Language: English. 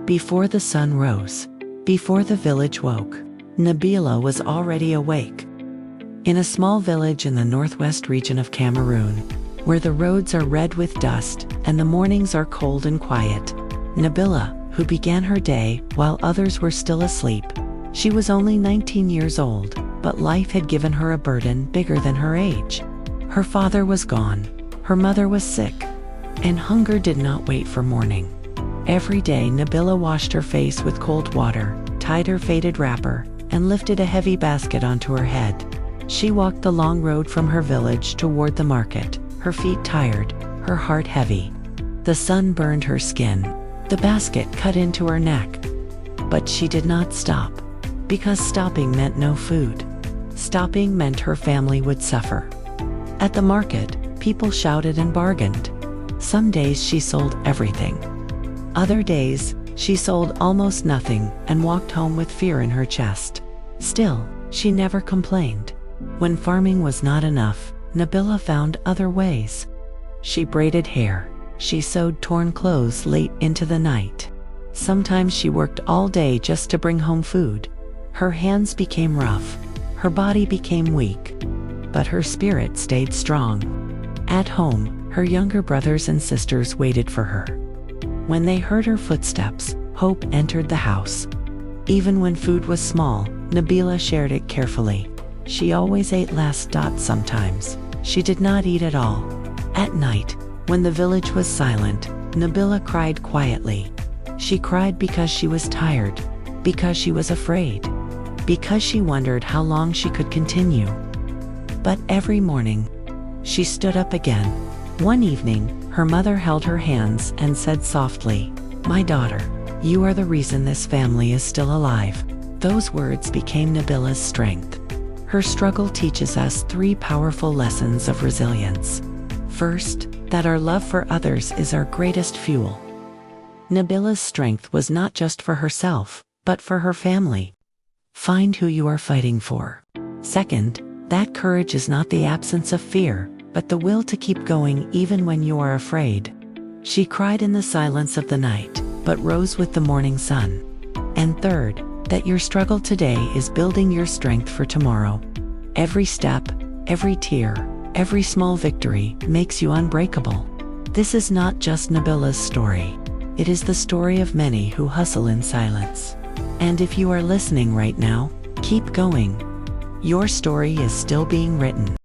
Before the sun rose, before the village woke, Nabila was already awake. In a small village in the northwest region of Cameroon, where the roads are red with dust and the mornings are cold and quiet, Nabila, who began her day while others were still asleep. She was only 19 years old, but life had given her a burden bigger than her age. Her father was gone, her mother was sick, and hunger did not wait for morning. Every day Nabila washed her face with cold water, tied her faded wrapper, and lifted a heavy basket onto her head. She walked the long road from her village toward the market, her feet tired, her heart heavy. The sun burned her skin, the basket cut into her neck. But she did not stop, because stopping meant no food. Stopping meant her family would suffer. At the market, people shouted and bargained. Some days she sold everything. Other days, she sold almost nothing and walked home with fear in her chest. Still, she never complained. When farming was not enough, Nabila found other ways. She braided hair. She sewed torn clothes late into the night. Sometimes she worked all day just to bring home food. Her hands became rough. Her body became weak. But her spirit stayed strong. At home, her younger brothers and sisters waited for her. When they heard her footsteps, hope entered the house. Even when food was small, Nabila shared it carefully. She always ate last. Sometimes, she did not eat at all. At night, when the village was silent, Nabila cried quietly. She cried because she was tired, because she was afraid, because she wondered how long she could continue. But every morning, she stood up again. One evening, her mother held her hands and said softly, "My daughter, you are the reason this family is still alive." Those words became Nabila's strength. Her struggle teaches us three powerful lessons of resilience. First, that our love for others is our greatest fuel. Nabila's strength was not just for herself, but for her family. Find who you are fighting for. Second, that courage is not the absence of fear, but the will to keep going even when you are afraid. She cried in the silence of the night, but rose with the morning sun. And third, that your struggle today is building your strength for tomorrow. Every step, every tear, every small victory makes you unbreakable. This is not just Nabila's story. It is the story of many who hustle in silence. And if you are listening right now, keep going. Your story is still being written.